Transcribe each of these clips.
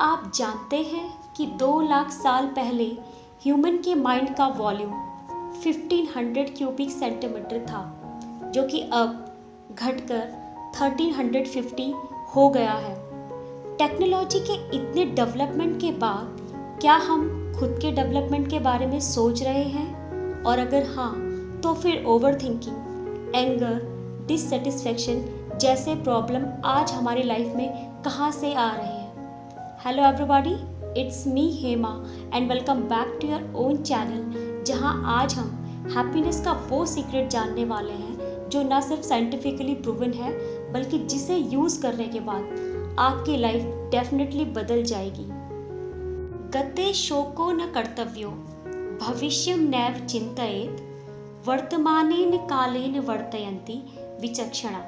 आप जानते हैं कि 2 लाख साल पहले ह्यूमन के माइंड का वॉल्यूम 1500 क्यूबिक सेंटीमीटर था, जो कि अब घटकर 1350 हो गया है। टेक्नोलॉजी के इतने डेवलपमेंट के बाद क्या हम खुद के डेवलपमेंट के बारे में सोच रहे हैं? और अगर हाँ, तो फिर ओवर थिंकिंग, एंगर, डिससेटिस्फैक्शन जैसे प्रॉब्लम आज हमारी लाइफ में कहाँ से आ रहे हैं? Hello everybody, it's me Hema and welcome back to your own channel, जहां आज हम हैप्पीनेस का वो सीक्रेट जानने वाले हैं जो ना सिर्फ साइंटिफिकली प्रूवन है, बल्कि जिसे यूज़ करने के बाद आपकी लाइफ डेफिनेटली बदल जाएगी। गते शोको न कर्तव्यो भविष्यं नैव चिन्तयेत् वर्तमानेन कालेन वर्तयन्ति विचक्षणा।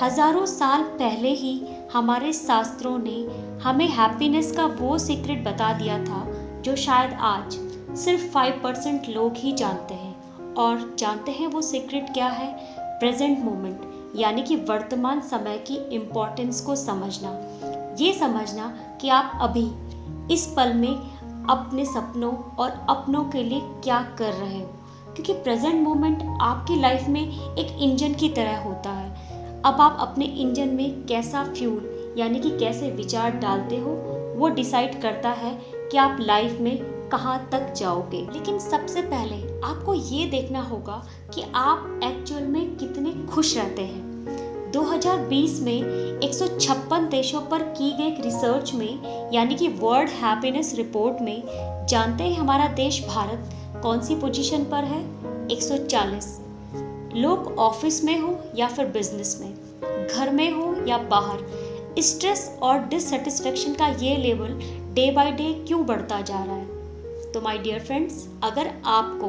हजारों साल पहले ही हमारे शास्त्रों ने हमें हैप्पीनेस का वो सीक्रेट बता दिया था जो शायद आज सिर्फ 5% लोग ही जानते हैं। और जानते हैं वो सीक्रेट क्या है? प्रेजेंट मोमेंट, यानी कि वर्तमान समय की इम्पोर्टेंस को समझना। ये समझना कि आप अभी इस पल में अपने सपनों और अपनों के लिए क्या कर रहे हो, क्योंकि प्रेजेंट मोमेंट आपकी लाइफ में एक इंजन की तरह होता है। अब आप अपने इंजन में कैसा फ्यूल यानी कि कैसे विचार डालते हो, वो डिसाइड करता है कि आप लाइफ में कहाँ तक जाओगे। लेकिन सबसे पहले आपको ये देखना होगा कि आप एक्चुअल में कितने खुश रहते हैं। 2020 में 156 देशों पर की गई रिसर्च में, यानी कि वर्ल्ड हैप्पीनेस रिपोर्ट में, जानते हैं हमारा देश भारत कौन सी पोजीशन पर है? 140। लोग ऑफिस में हो या फिर बिजनेस में, घर में हो या बाहर, स्ट्रेस और डिससेटिस्फेक्शन का ये लेवल डे बाय डे क्यों बढ़ता जा रहा है? तो माय डियर फ्रेंड्स, अगर आपको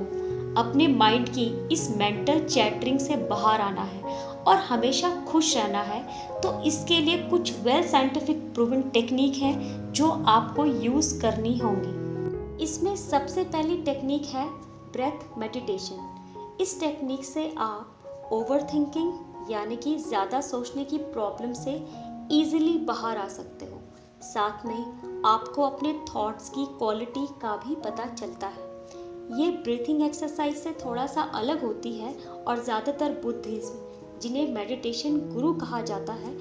अपने माइंड की इस मेंटल चैटरिंग से बाहर आना है और हमेशा खुश रहना है, तो इसके लिए कुछ वेल साइंटिफिक प्रूवन टेक्निक है जो आपको यूज़ करनी होंगी। इसमें सबसे पहली टेक्निक है ब्रेथ मेडिटेशन। इस टेक्निक से आप ओवर थिंकिंग यानी कि ज़्यादा सोचने की प्रॉब्लम से ईजिली बाहर आ सकते हो। साथ में आपको अपने थॉट्स की क्वालिटी का भी पता चलता है। ये ब्रीथिंग एक्सरसाइज से थोड़ा सा अलग होती है और ज़्यादातर बुद्धिज्म, जिन्हें मेडिटेशन गुरु कहा जाता है,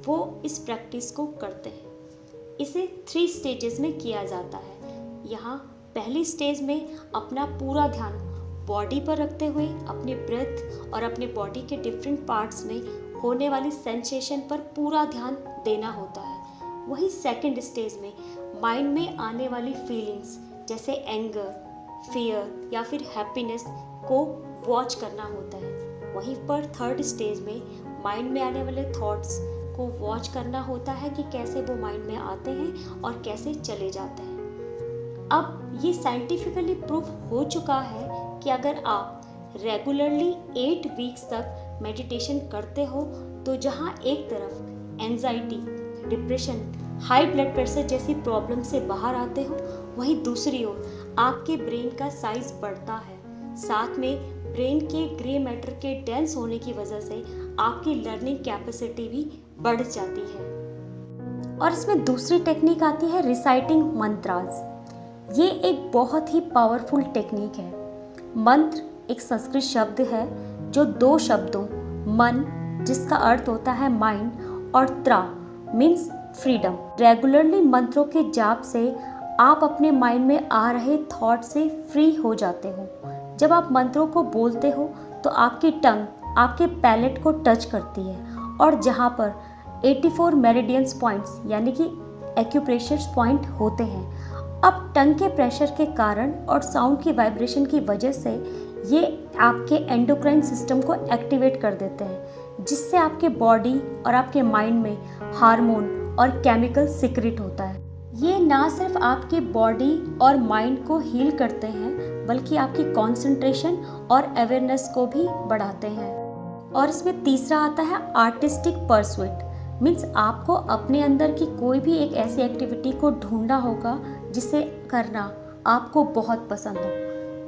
वो इस प्रैक्टिस को करते हैं। इसे 3 स्टेजेस में किया जाता है। यहाँ पहली स्टेज में अपना पूरा ध्यान बॉडी पर रखते हुए अपने ब्रेथ और अपने बॉडी के डिफरेंट पार्ट्स में होने वाली सेंसेशन पर पूरा ध्यान देना होता है। वहीं सेकंड स्टेज में माइंड में आने वाली फीलिंग्स जैसे एंगर, फियर या फिर हैप्पीनेस को वॉच करना होता है। वहीं पर थर्ड स्टेज में माइंड में आने वाले थॉट्स को वॉच करना होता है कि कैसे वो माइंड में आते हैं और कैसे चले जाते हैं। अब ये साइंटिफिकली प्रूफ हो चुका है कि अगर आप रेगुलरली 8 वीक्स तक मेडिटेशन करते हो, तो जहाँ एक तरफ anxiety, depression, high blood pressure जैसी प्रॉब्लम से बाहर आते हो, वहीं दूसरी ओर आपके ब्रेन का साइज बढ़ता है। साथ में ब्रेन के ग्रे मैटर के डेंस होने की वजह से आपकी लर्निंग कैपेसिटी भी बढ़ जाती है। और इसमें दूसरी टेक्निक आती है रिसाइटिंग मंत्रास। ये एक बहुत ही पावरफुल टेक्निक है। मंत्र एक संस्कृत शब्द है जो 2 शब्दों मन, जिसका अर्थ होता है माइंड, और त्रा मीन्स फ्रीडम। रेगुलरली मंत्रों के जाप से आप अपने माइंड में आ रहे थॉट से फ्री हो जाते हो। जब आप मंत्रों को बोलते हो तो आपकी टंग आपके पैलेट को टच करती है, और जहाँ पर 84 मेरिडियंस पॉइंट्स यानी कि एक्यूप्रेशर पॉइंट होते हैं, अब टंग के प्रेशर के कारण और साउंड की वाइब्रेशन की वजह से ये आपके एंडोक्राइन सिस्टम को एक्टिवेट कर देते हैं, जिससे आपके बॉडी और आपके माइंड में हार्मोन और केमिकल सीक्रेट होता है। ये ना सिर्फ आपके बॉडी और माइंड को हील करते हैं, बल्कि आपकी कंसंट्रेशन और अवेयरनेस को भी बढ़ाते हैं। और इसमें तीसरा आता है आर्टिस्टिक परस्यूट। मीन्स आपको अपने अंदर की कोई भी एक ऐसी एक्टिविटी को ढूंढना होगा जिसे करना आपको बहुत पसंद हो।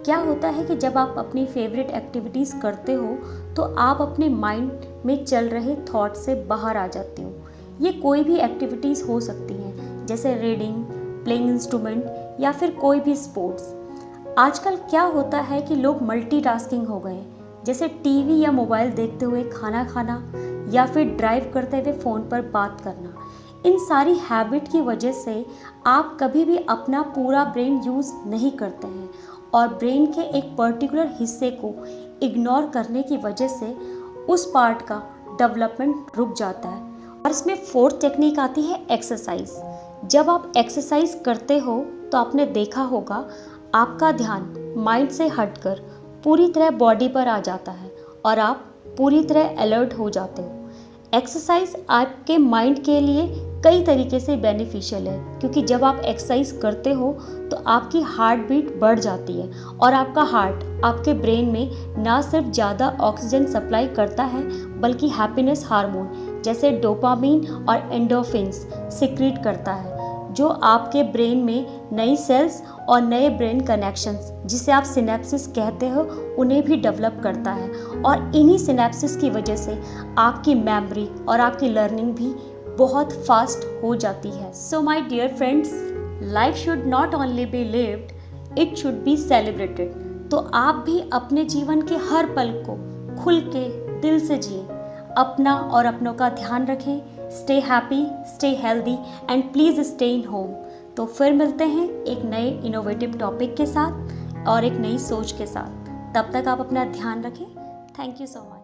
क्या होता है कि जब आप अपनी फेवरेट एक्टिविटीज़ करते हो तो आप अपने माइंड में चल रहे थॉट से बाहर आ जाते हो। ये कोई भी एक्टिविटीज़ हो सकती हैं, जैसे रीडिंग, प्लेइंग इंस्ट्रूमेंट या फिर कोई भी स्पोर्ट्स। आजकल क्या होता है कि लोग मल्टीटास्किंग हो गए हैं, जैसे टीवी या मोबाइल देखते हुए खाना खाना या फिर ड्राइव करते हुए फ़ोन पर बात करना। इन सारी हैबिट की वजह से आप कभी भी अपना पूरा ब्रेन यूज़ नहीं करते हैं और ब्रेन के एक पर्टिकुलर हिस्से को इग्नोर करने की वजह से उस पार्ट का डेवलपमेंट रुक जाता है। और इसमें फोर्थ टेक्निक आती है एक्सरसाइज। जब आप एक्सरसाइज करते हो तो आपने देखा होगा आपका ध्यान माइंड से हटकर पूरी तरह बॉडी पर आ जाता है और आप पूरी तरह अलर्ट हो जाते हो। एक्सरसाइज आपके माइंड के लिए कई तरीके से बेनिफिशियल है, क्योंकि जब आप एक्सरसाइज करते हो तो आपकी हार्ट बीट बढ़ जाती है और आपका हार्ट आपके ब्रेन में ना सिर्फ ज़्यादा ऑक्सीजन सप्लाई करता है बल्कि हैप्पीनेस हार्मोन जैसे डोपामीन और एंडोर्फिन्स सिक्रीट करता है, जो आपके ब्रेन में नई सेल्स और नए ब्रेन कनेक्शंस जिसे आप सिनेप्सिस कहते हो उन्हें भी डेवलप करता है। और इन्हीं सिनेप्सिस की वजह से आपकी मेमोरी और आपकी लर्निंग भी बहुत फास्ट हो जाती है। So my dear friends, life should not only be lived, it should be celebrated. तो आप भी अपने जीवन के हर पल को खुल के दिल से जिए, अपना और अपनों का ध्यान रखें। Stay happy, stay healthy and please stay in home. तो फिर मिलते हैं एक नए इनोवेटिव टॉपिक के साथ और एक नई सोच के साथ। तब तक आप अपना ध्यान रखें। Thank you so much.